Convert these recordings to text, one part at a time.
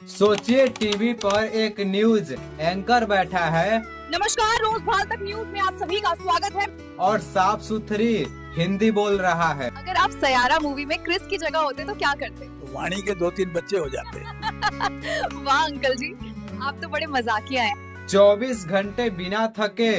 सोचिए टीवी पर एक न्यूज एंकर बैठा है नमस्कार, रोज भारत तक न्यूज में आप सभी का स्वागत है। और साफ सुथरी हिंदी बोल रहा है। अगर आप सयारा मूवी में क्रिस की जगह होते तो क्या करते? तो वाणी के 2-3 बच्चे हो जाते। वाह अंकल जी, आप तो बड़े मजाकिया हैं। 24 घंटे बिना थके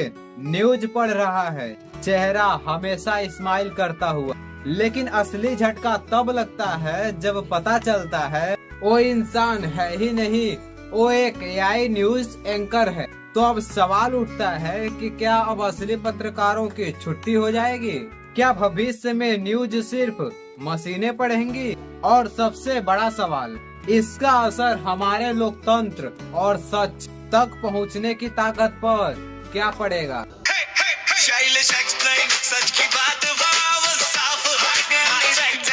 न्यूज पढ़ रहा है, चेहरा हमेशा स्माइल करता हुआ। लेकिन असली झटका तब लगता है जब पता चलता है वो इंसान है ही नहीं, वो एक एआई न्यूज एंकर है। तो अब सवाल उठता है कि क्या अब असली पत्रकारों की छुट्टी हो जाएगी? क्या भविष्य में न्यूज सिर्फ मशीनें पढ़ेंगी? और सबसे बड़ा सवाल, इसका असर हमारे लोकतंत्र और सच तक पहुंचने की ताकत पर क्या पड़ेगा? शैलेश एक्सप्लेन, सच की बात साफ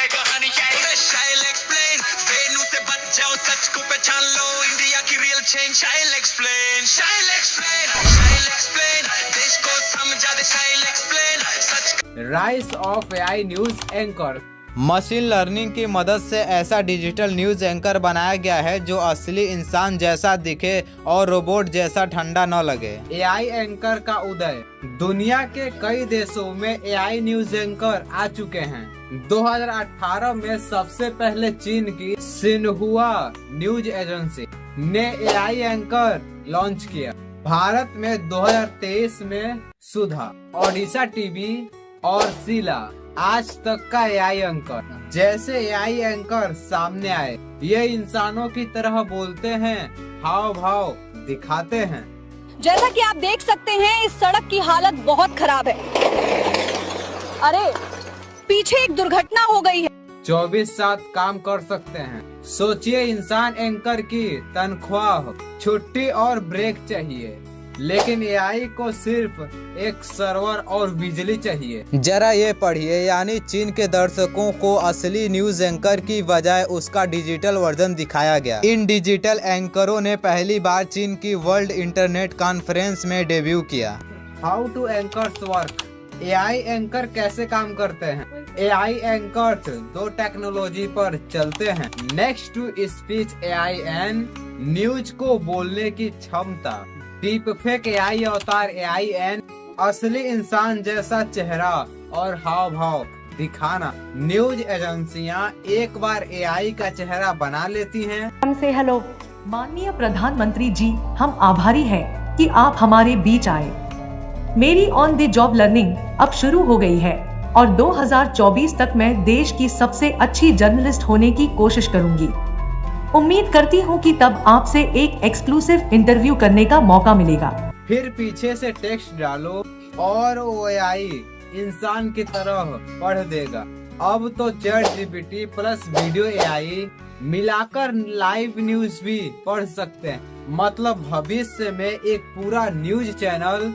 कहानी। शैलेश एक्सप्लेन, वेन्यू से बच जाओ, सच को पहचान लो, इंडिया की real change. Shailesh explain, Shailesh explain, देश को समझा दे। शैलेश एक्सप्लेन, सच। Rise of AI news anchor. Machine learning की मदद से ऐसा डिजिटल न्यूज एंकर बनाया गया है जो असली इंसान जैसा दिखे और रोबोट जैसा ठंडा न लगे। एआई एंकर का उदय। दुनिया के कई देशों में एआई न्यूज एंकर आ चुके हैं। 2018 में सबसे पहले चीन की सिन्हुआ न्यूज एजेंसी ने एआई एंकर लॉन्च किया। भारत में 2023 में सुधा, ओडिशा टीवी और शीला आज तक का एआई एंकर। जैसे एआई एंकर सामने आए, ये इंसानों की तरह बोलते हैं, हाव भाव दिखाते हैं। जैसा कि आप देख सकते हैं, इस सड़क की हालत बहुत खराब है। अरे पीछे एक दुर्घटना हो गई है। 24/7 काम कर सकते हैं। सोचिए, इंसान एंकर की तनख्वाह, छुट्टी और ब्रेक चाहिए, लेकिन एआई को सिर्फ एक सर्वर और बिजली चाहिए। जरा ये पढ़िए, यानी चीन के दर्शकों को असली न्यूज एंकर की बजाय उसका डिजिटल वर्जन दिखाया गया। इन डिजिटल एंकरों ने पहली बार चीन की वर्ल्ड इंटरनेट कॉन्फ्रेंस में डेब्यू किया। How to anchors work. AI anchor कैसे काम करते हैं? एआई एंकर्स 2 टेक्नोलॉजी पर चलते हैं। नेक्स्ट टू स्पीच एआई एन, न्यूज को बोलने की क्षमता। डीप फेक एआई अवतार एआई एन, असली इंसान जैसा चेहरा और हाव भाव दिखाना। न्यूज एजेंसियां एक बार एआई का चेहरा बना लेती हैं। हमसे हेलो माननीय प्रधानमंत्री जी, हम आभारी हैं कि आप हमारे बीच आए। मेरी ऑन द जॉब लर्निंग अब शुरू हो गई है और 2024 तक मैं देश की सबसे अच्छी जर्नलिस्ट होने की कोशिश करूंगी। उम्मीद करती हूँ कि तब आपसे एक एक्सक्लूसिव इंटरव्यू करने का मौका मिलेगा। फिर पीछे से टेक्स्ट डालो और वो एआई इंसान की तरह पढ़ देगा। अब तो chat GPT plus video AI मिलाकर लाइव न्यूज भी पढ़ सकते हैं। मतलब भविष्य में एक पूरा न्यूज चैनल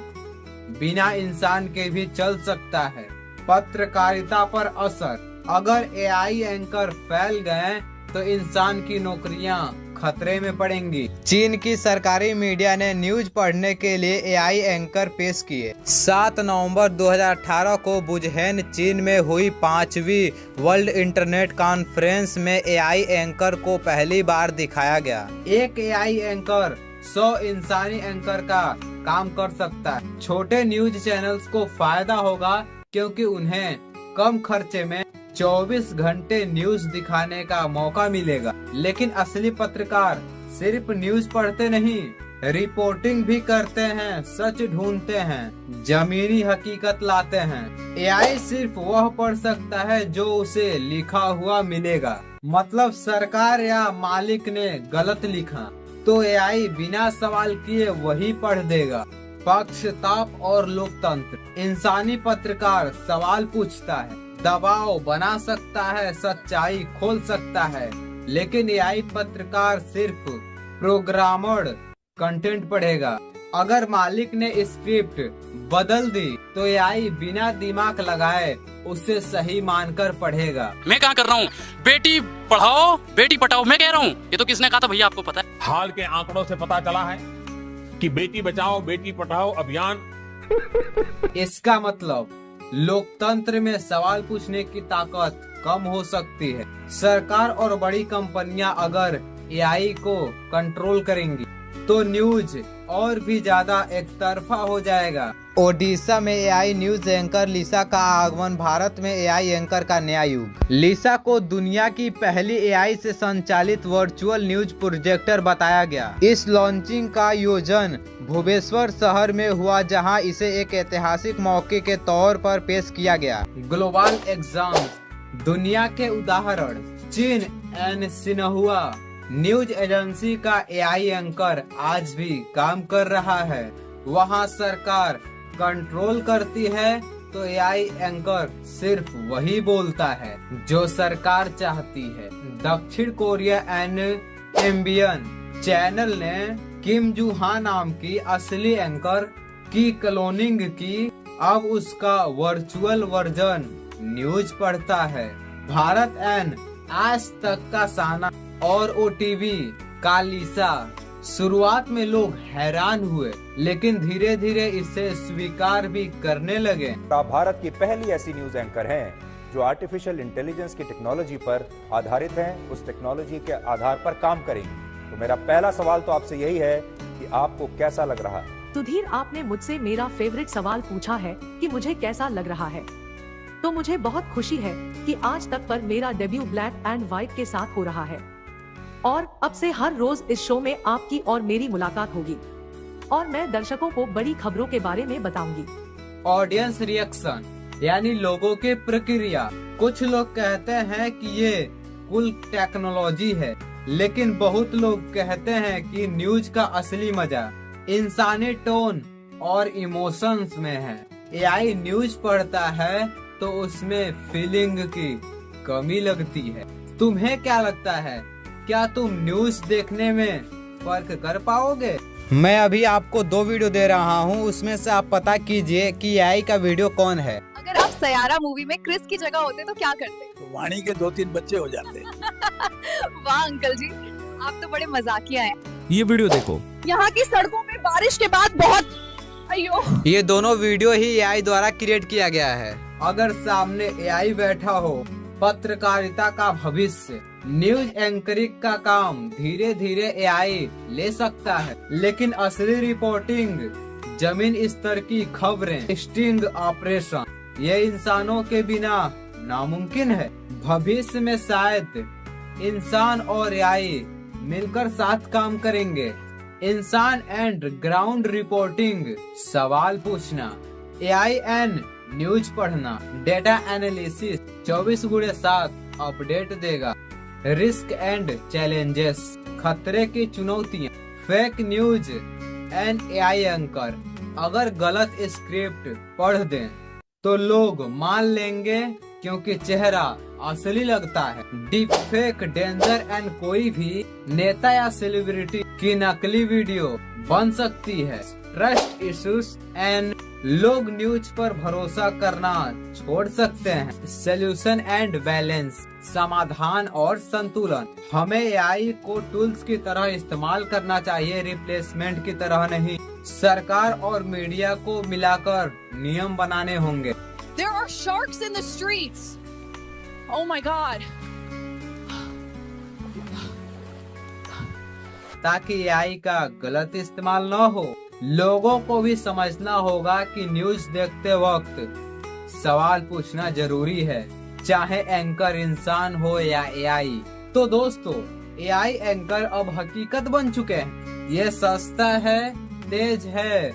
बिना इंसान के भी चल सकता है। पत्रकारिता पर असर। अगर एआई एंकर फैल गए तो इंसान की नौकरियां खतरे में पड़ेंगी। चीन की सरकारी मीडिया ने न्यूज पढ़ने के लिए एआई एंकर पेश किए। 7 नवंबर 2018 को वुझेन, चीन में हुई 5वीं वर्ल्ड इंटरनेट कॉन्फ्रेंस में एआई एंकर को पहली बार दिखाया गया। एक एआई एंकर 100 इंसानी एंकर का काम कर सकता है। छोटे न्यूज चैनल्स को फायदा होगा क्योंकि उन्हें कम खर्चे में 24 घंटे न्यूज दिखाने का मौका मिलेगा। लेकिन असली पत्रकार सिर्फ न्यूज पढ़ते नहीं, रिपोर्टिंग भी करते हैं, सच ढूंढते हैं, जमीनी हकीकत लाते हैं। एआई सिर्फ वह पढ़ सकता है जो उसे लिखा हुआ मिलेगा। मतलब सरकार या मालिक ने गलत लिखा तो एआई बिना सवाल किए वही पढ़ देगा। पक्षपात और लोकतंत्र। इंसानी पत्रकार सवाल पूछता है, दबाव बना सकता है, सच्चाई खोल सकता है, लेकिन एआई पत्रकार सिर्फ प्रोग्रामड कंटेंट पढ़ेगा। अगर मालिक ने स्क्रिप्ट बदल दी तो एआई बिना दिमाग लगाए उसे सही मानकर पढ़ेगा। मैं क्या कर रहा हूँ? बेटी पढ़ाओ बेटी पढ़ाओ, मैं कह रहा हूँ। ये तो किसने कहा था भैया, आपको पता है? हाल के आंकड़ों से पता चला है कि बेटी बचाओ बेटी पढ़ाओ अभियान। इसका मतलब लोकतंत्र में सवाल पूछने की ताकत कम हो सकती है। सरकार और बड़ी कंपनियां अगर एआई को कंट्रोल करेंगी तो न्यूज और भी ज्यादा एक तरफा हो जाएगा। ओडिशा में एआई न्यूज एंकर लिसा का आगमन, भारत में एआई एंकर का नया युग। लिसा को दुनिया की पहली एआई से संचालित वर्चुअल न्यूज प्रोजेक्टर बताया गया। इस लॉन्चिंग का आयोजन भुवनेश्वर शहर में हुआ, जहां इसे एक ऐतिहासिक मौके के तौर पर पेश किया गया। ग्लोबल एग्जाम, दुनिया के उदाहरण, चीन एंड सिन्हुआ न्यूज एजेंसी का एआई एंकर आज भी काम कर रहा है। वहां सरकार कंट्रोल करती है तो एआई एंकर सिर्फ वही बोलता है जो सरकार चाहती है। दक्षिण कोरिया एंड एम्बियन चैनल ने किम जू हा नाम की असली एंकर की क्लोनिंग की, अब उसका वर्चुअल वर्जन न्यूज पढ़ता है। भारत एंड आज तक का साना और ओटीवी का लिसा, शुरुआत में लोग हैरान हुए लेकिन धीरे धीरे इसे स्वीकार भी करने लगे। आप भारत की पहली ऐसी न्यूज एंकर हैं जो आर्टिफिशियल इंटेलिजेंस की टेक्नोलॉजी पर आधारित हैं, उस टेक्नोलॉजी के आधार पर काम करेंगी। तो मेरा पहला सवाल तो आपसे यही है कि आपको कैसा लग रहा है? सुधीर, आपने मुझसे मेरा फेवरेट सवाल पूछा है कि मुझे कैसा लग रहा है, तो मुझे बहुत खुशी है कि आज तक पर मेरा डेब्यू ब्लैक एंड व्हाइट के साथ हो रहा है और अब से हर रोज इस शो में आपकी और मेरी मुलाकात होगी और मैं दर्शकों को बड़ी खबरों के बारे में बताऊंगी। ऑडियंस रिएक्शन यानी लोगों की प्रक्रिया। कुछ लोग कहते हैं कि ये कुल टेक्नोलॉजी है, लेकिन बहुत लोग कहते हैं कि न्यूज का असली मजा इंसानी टोन और इमोशंस में है। एआई न्यूज पढ़ता है तो उसमें फीलिंग की कमी लगती है। तुम्हें क्या लगता है, क्या तुम न्यूज देखने में फर्क कर पाओगे? मैं अभी आपको 2 वीडियो दे रहा हूँ, उसमें से आप पता कीजिए कि एआई का वीडियो कौन है। अगर आप सयारा मूवी में क्रिस की जगह होते तो क्या करते? तो वाणी के 2-3 बच्चे हो जाते। वाह अंकल जी, आप तो बड़े मजाकिया हैं। ये वीडियो देखो। यहाँ की सड़कों में बारिश के बाद बहुत अयो। ये दोनों वीडियो ही एआई द्वारा क्रिएट किया गया है। अगर सामने एआई बैठा हो, पत्रकारिता का भविष्य, न्यूज एंकरिंग का काम धीरे धीरे एआई ले सकता है, लेकिन असली रिपोर्टिंग, जमीन स्तर की खबरें, स्टिंग ऑपरेशन, ये इंसानों के बिना नामुमकिन है। भविष्य में शायद इंसान और एआई मिलकर साथ काम करेंगे। इंसान एंड ग्राउंड रिपोर्टिंग, सवाल पूछना, एआई एंड न्यूज पढ़ना, डेटा एनालिसिस 24/7 अपडेट देगा। रिस्क एंड चैलेंजेस, खतरे की चुनौतियां, fake news and AI anchor अगर गलत स्क्रिप्ट पढ़ दें तो लोग मान लेंगे क्योंकि चेहरा असली लगता है। डीप फेक डेंजर एंड कोई भी नेता या सेलिब्रिटी की नकली वीडियो बन सकती है। ट्रस्ट इश्यूज एंड लोग न्यूज पर भरोसा करना छोड़ सकते हैं। सोल्यूशन एंड बैलेंस, समाधान और संतुलन, हमें एआई को टूल्स की तरह इस्तेमाल करना चाहिए, रिप्लेसमेंट की तरह नहीं। सरकार और मीडिया को मिलाकर नियम बनाने होंगे। There are sharks in the streets. Oh my God. ताकि एआई का गलत इस्तेमाल न हो। लोगों को भी समझना होगा कि न्यूज देखते वक्त सवाल पूछना जरूरी है, चाहे एंकर इंसान हो या एआई। तो दोस्तों, एआई एंकर अब हकीकत बन चुके हैं। ये सस्ता है, तेज है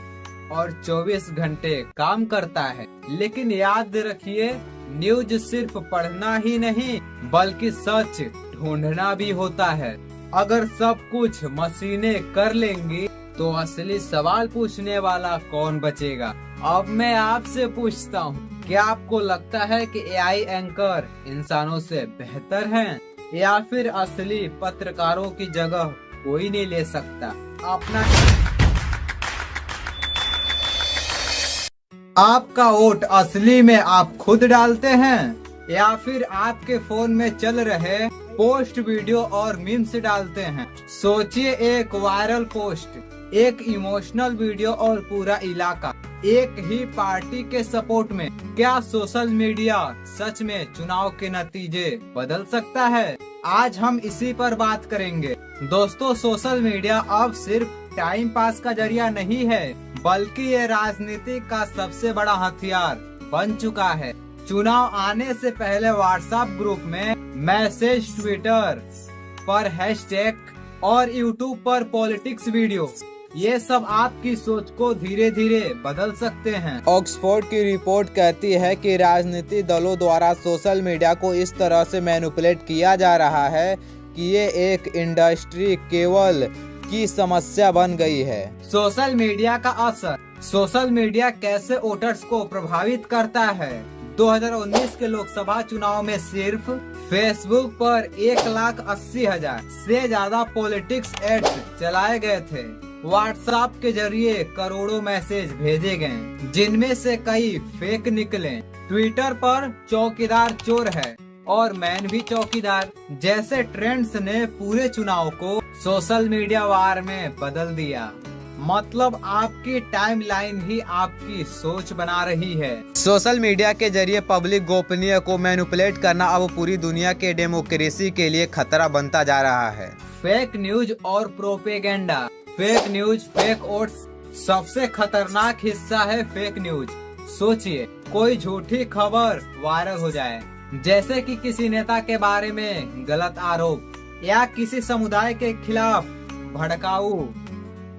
और 24 घंटे काम करता है। लेकिन याद रखिए, न्यूज सिर्फ पढ़ना ही नहीं बल्कि सच ढूंढना भी होता है। अगर सब कुछ मशीनें कर लेंगी तो असली सवाल पूछने वाला कौन बचेगा? अब मैं आपसे पूछता हूँ, क्या आपको लगता है कि एआई एंकर इंसानों से बेहतर हैं या फिर असली पत्रकारों की जगह कोई नहीं ले सकता? अपना आपका वोट असली में आप खुद डालते हैं या फिर आपके फोन में चल रहे पोस्ट, वीडियो और मीम्स डालते हैं? सोचिए, एक वायरल पोस्ट एक इमोशनल वीडियो और पूरा इलाका एक ही पार्टी के सपोर्ट में। क्या सोशल मीडिया सच में चुनाव के नतीजे बदल सकता है? आज हम इसी पर बात करेंगे। दोस्तों, सोशल मीडिया अब सिर्फ टाइम पास का जरिया नहीं है, बल्कि ये राजनीति का सबसे बड़ा हथियार बन चुका है। चुनाव आने से पहले व्हाट्सएप ग्रुप में मैसेज, ट्विटर पर हैशटैग और यूट्यूब पर पॉलिटिक्स वीडियो, ये सब आपकी सोच को धीरे धीरे बदल सकते हैं। ऑक्सफोर्ड की रिपोर्ट कहती है कि राजनीतिक दलों द्वारा सोशल मीडिया को इस तरह से मैनिपुलेट किया जा रहा है कि ये एक इंडस्ट्री केवल की समस्या बन गई है। सोशल मीडिया का असर। सोशल मीडिया कैसे वोटर्स को प्रभावित करता है? 2019 के लोकसभा चुनाव में सिर्फ फेसबुक पर 1,80,000 से ज्यादा पॉलिटिक्स एड्स चलाए गए थे। व्हाट्सएप के जरिए करोड़ों मैसेज भेजे गए, जिनमें से कई फेक निकले। ट्विटर पर चौकीदार चोर है और मैन भी चौकीदार जैसे ट्रेंड्स ने पूरे चुनाव को सोशल मीडिया वार में बदल दिया। मतलब आपकी टाइमलाइन ही आपकी सोच बना रही है। सोशल मीडिया के जरिए पब्लिक गोपनीय को मैनिपुलेट करना अब पूरी दुनिया के डेमोक्रेसी के लिए खतरा बनता जा रहा है। फेक न्यूज और propaganda. Fake news, fake votes, सबसे खतरनाक हिस्सा है फेक न्यूज। सोचिए, कोई झूठी खबर वायरल हो जाए, जैसे कि किसी नेता के बारे में गलत आरोप या किसी समुदाय के खिलाफ भड़काऊ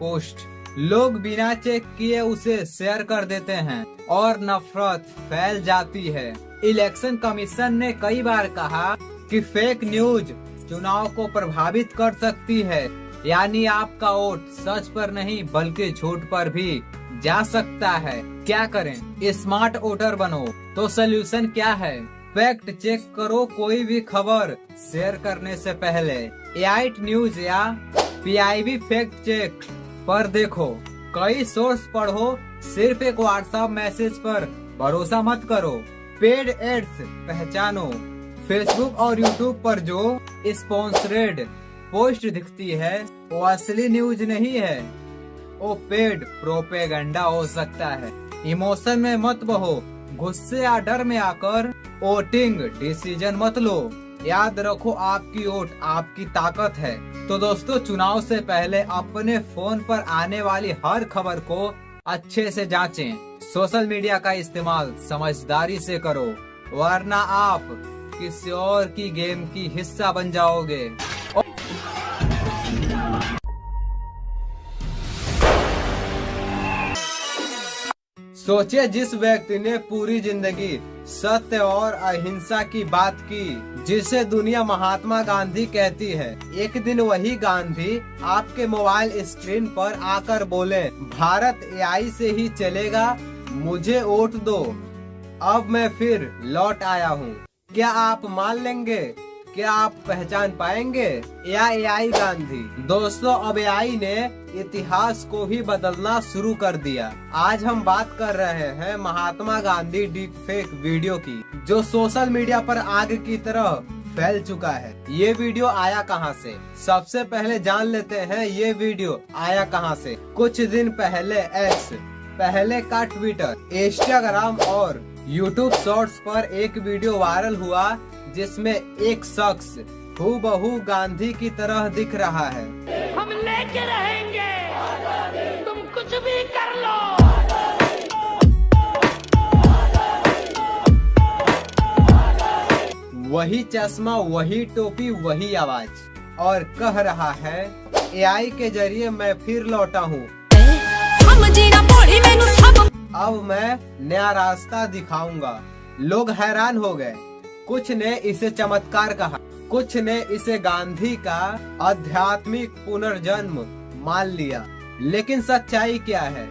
पोस्ट। लोग बिना चेक किए उसे शेयर कर देते हैं और नफरत फैल जाती है। इलेक्शन कमीशन ने कई बार कहा कि फेक न्यूज चुनाव को प्रभावित कर सकती है, यानी आपका वोट सच पर नहीं बल्कि झूठ पर भी जा सकता है। क्या करें? स्मार्ट वोटर बनो। तो सोल्यूशन क्या है? फैक्ट चेक करो कोई भी खबर शेयर करने से पहले। एआई न्यूज या PIB फैक्ट चेक पर देखो, कई सोर्स पढ़ो, सिर्फ एक व्हाट्सएप मैसेज पर भरोसा मत करो। पेड एड्स पहचानो। फेसबुक और यूट्यूब पर जो स्पॉन्सर्ड पोस्ट दिखती है वो असली न्यूज नहीं है, वो पेड प्रोपेगेंडा हो सकता है। इमोशन में मत बहो, गुस्से या डर में आकर वोटिंग डिसीजन मत लो। याद रखो, आपकी वोट आपकी ताकत है। तो दोस्तों, चुनाव से पहले अपने फोन पर आने वाली हर खबर को अच्छे से जांचें। सोशल मीडिया का इस्तेमाल समझदारी से करो, वरना आप किसी और की गेम की हिस्सा बन जाओगे। सोचिए, जिस व्यक्ति ने पूरी जिंदगी सत्य और अहिंसा की बात की, जिसे दुनिया महात्मा गांधी कहती है, एक दिन वही गांधी आपके मोबाइल स्क्रीन पर आकर बोले, भारत AI से ही चलेगा, मुझे वोट दो, अब मैं फिर लौट आया हूँ। क्या आप मान लेंगे? क्या आप पहचान पाएंगे या AI गांधी? दोस्तों, अब AI ने इतिहास को ही बदलना शुरू कर दिया। आज हम बात कर रहे हैं Mahatma Gandhi deep fake video की, जो सोशल मीडिया पर आग की तरह फैल चुका है। ये वीडियो आया कहां से? सबसे पहले जान लेते हैं ये वीडियो आया कहां से। कुछ दिन पहले X, पहले का ट्विटर, इंस्टाग्राम और यूट्यूब शॉर्ट्स पर एक वीडियो वायरल हुआ, जिसमें एक शख्स हूबहू गांधी की तरह दिख रहा है। हम लेके रहेंगे, तुम कुछ भी कर लो। वही चश्मा, वही टोपी, वही आवाज, और कह रहा है, AI के जरिए मैं फिर लौटा हूँ। अब मैं नया रास्ता दिखाऊंगा। लोग हैरान हो गए। कुछ ने इसे चमत्कार कहा, कुछ ने इसे गांधी का आध्यात्मिक पुनर्जन्म मान लिया। लेकिन सच्चाई क्या है?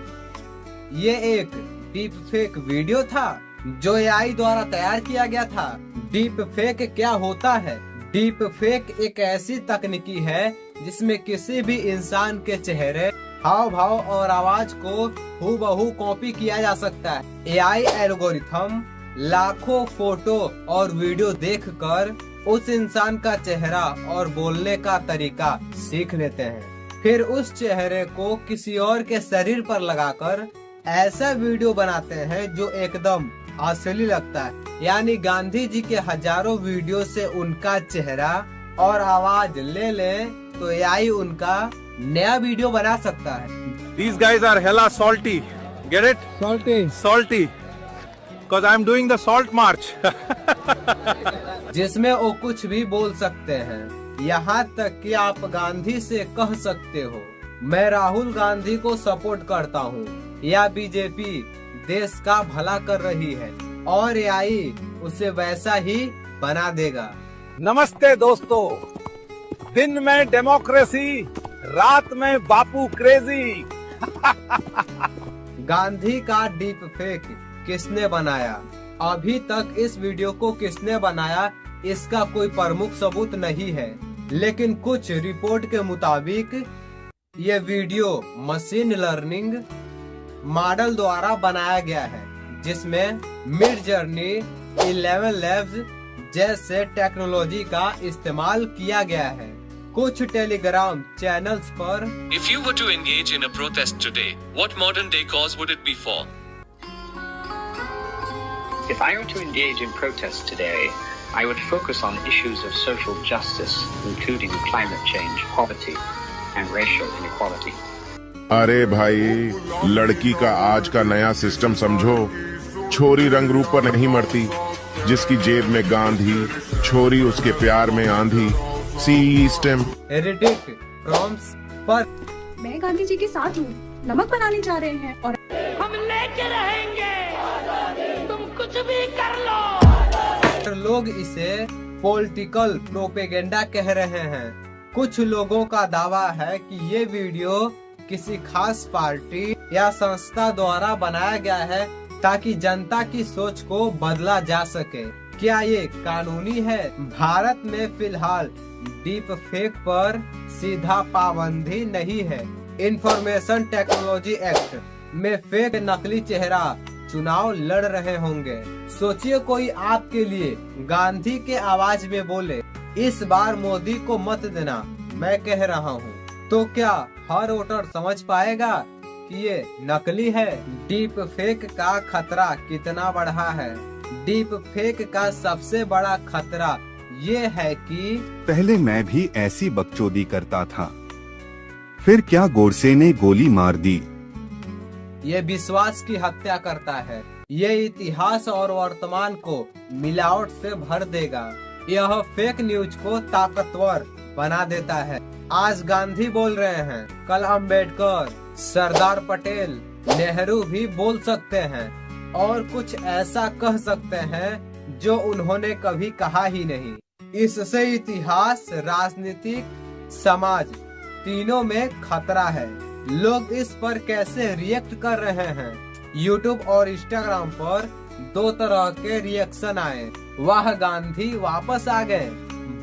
ये एक डीप फेक वीडियो था जो AI द्वारा तैयार किया गया था। डीप फेक क्या होता है? डीप फेक एक ऐसी तकनीकी है जिसमें किसी भी इंसान के चेहरे, हाव भाव और आवाज को हूबहू कॉपी किया जा सकता है। AI एल्गोरिथम लाखों फोटो और वीडियो देखकर उस इंसान का चेहरा और बोलने का तरीका सीख लेते हैं। फिर उस चेहरे को किसी और के शरीर पर लगाकर ऐसा वीडियो बनाते हैं जो एकदम असली लगता है। यानी गांधी जी के हजारों वीडियो से उनका चेहरा और आवाज ले ले तो एआई उनका नया वीडियो बना सकता है। These guys are hella salty. Get it? Salty. Because I'm doing the salt march. जिसमें वो कुछ भी बोल सकते हैं, यहाँ तक कि आप गांधी से कह सकते हो मैं राहुल गांधी को सपोर्ट करता हूँ या बीजेपी देश का भला कर रही है, और एआई उसे वैसा ही बना देगा। नमस्ते दोस्तों, दिन में डेमोक्रेसी, रात में बापू क्रेजी। गांधी का डीप फेक किसने बनाया? अभी तक इस वीडियो को किसने बनाया इसका कोई प्रमुख सबूत नहीं है, लेकिन कुछ रिपोर्ट के मुताबिक ये वीडियो मशीन लर्निंग मॉडल द्वारा बनाया गया है, जिसमें मिड जर्नी 11 लैब्स जैसे टेक्नोलॉजी का इस्तेमाल किया गया है। कुछ टेलीग्राम चैनल्स पर If you were to engage in a protest today, what modern day cause would it be for? If I were to engage in protest today, I would focus on issues of social justice, including climate change, poverty, and racial inequality. अरे भाई, लड़की का आज का नया system समझो। छोरी रंग रूप पर नहीं मरती, जिसकी जेब में गांधी, छोरी उसके प्यार में आंधी। सिस्टम एडिट प्रॉम्प्ट्स पर मैं गांधी जी के साथ हूँ, नमक बनाने जा रहे हैं और हम लेके रहेंगे, तुम कुछ भी कर लो। लोग इसे पॉलिटिकल प्रोपेगेंडा कह रहे हैं। कुछ लोगों का दावा है कि ये वीडियो किसी खास पार्टी या संस्था द्वारा बनाया गया है ताकि जनता की सोच को बदला जा सके। क्या ये कानूनी है? भारत में फिलहाल डीप फेक पर सीधा पाबंदी नहीं है। इंफॉर्मेशन टेक्नोलॉजी एक्ट में फेक नकली चेहरा चुनाव लड़ रहे होंगे। सोचिए कोई आपके लिए गांधी के आवाज में बोले, इस बार मोदी को मत देना, मैं कह रहा हूँ, तो क्या हर वोटर समझ पाएगा कि ये नकली है? डीप फेक का खतरा कितना बढ़ा है? डीप फेक का सबसे बड़ा खतरा ये है कि पहले मैं भी ऐसी बकचोदी करता था, फिर क्या गोडसे ने गोली मार दी। ये विश्वास की हत्या करता है। ये इतिहास और वर्तमान को मिलावट से भर देगा। यह फेक न्यूज को ताकतवर बना देता है। आज गांधी बोल रहे हैं, कल अंबेडकर, सरदार पटेल, नेहरू भी बोल सकते हैं और कुछ ऐसा कह सकते हैं जो उन्होंने कभी कहा ही नहीं। इससे इतिहास, राजनीतिक, समाज तीनों में खतरा है। लोग इस पर कैसे रिएक्ट कर रहे हैं? यूट्यूब और इंस्टाग्राम पर दो तरह के रिएक्शन आए। वाह गांधी वापस आ गए।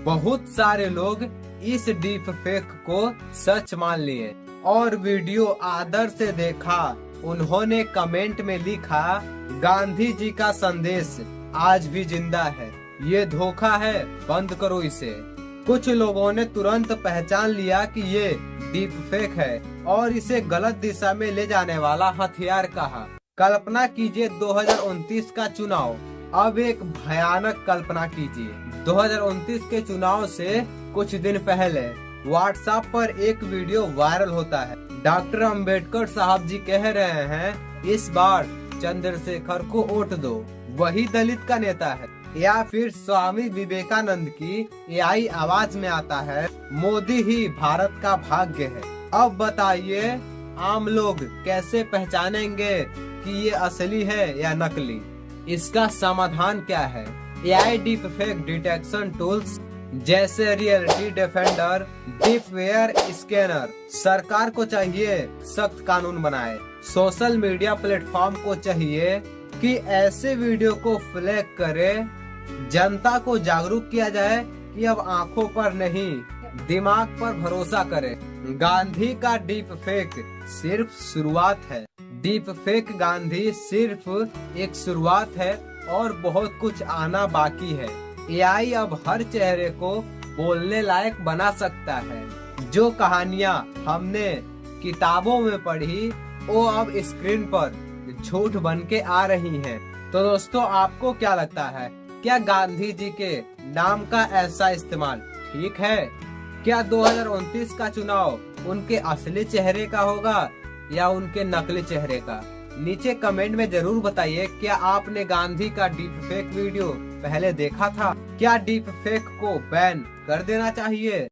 बहुत सारे लोग इस डीप फेक को सच मान लिए और वीडियो आदर से देखा। उन्होंने कमेंट में लिखा, गांधी जी का संदेश आज भी जिंदा है, ये धोखा है, बंद करो इसे। कुछ लोगों ने तुरंत पहचान लिया कि ये डीप फेक है और इसे गलत दिशा में ले जाने वाला हथियार कहा। कल्पना कीजिए 2029 का चुनाव। अब एक भयानक कल्पना कीजिए। 2029 के चुनाव से कुछ दिन पहले व्हाट्सएप पर एक वीडियो वायरल होता है। डॉक्टर अंबेडकर साहब जी कह रहे हैं, इस बार चंद्रशेखर को वोट दो, वही दलित का नेता है। या फिर स्वामी विवेकानंद की एआई आवाज में आता है, मोदी ही भारत का भाग्य है। अब बताइए आम लोग कैसे पहचानेंगे कि ये असली है या नकली? इसका समाधान क्या है? AI deep fake detection tools जैसे रियलिटी डिफेंडर, डीपवेयर स्कैनर। सरकार को चाहिए सख्त कानून बनाए। सोशल मीडिया प्लेटफॉर्म को चाहिए कि ऐसे वीडियो को फ्लैग करे। जनता को जागरूक किया जाए कि अब आंखों पर नहीं, दिमाग पर भरोसा करे। गांधी का डीप फेक सिर्फ शुरुआत है। डीप फेक गांधी सिर्फ एक शुरुआत है और बहुत कुछ आना बाकी है। एआई अब हर चेहरे को बोलने लायक बना सकता है। जो कहानियां हमने किताबों में पढ़ी वो अब स्क्रीन पर झूठ बन के आ रही हैं। तो दोस्तों आपको क्या लगता है, क्या गांधी जी के नाम का ऐसा इस्तेमाल ठीक है? क्या 2029 का चुनाव उनके असली चेहरे का होगा या उनके नकली चेहरे का? नीचे कमेंट में जरूर बताइए, क्या आपने गांधी का डीप फेक वीडियो पहले देखा था? क्या डीप फेक को बैन कर देना चाहिए?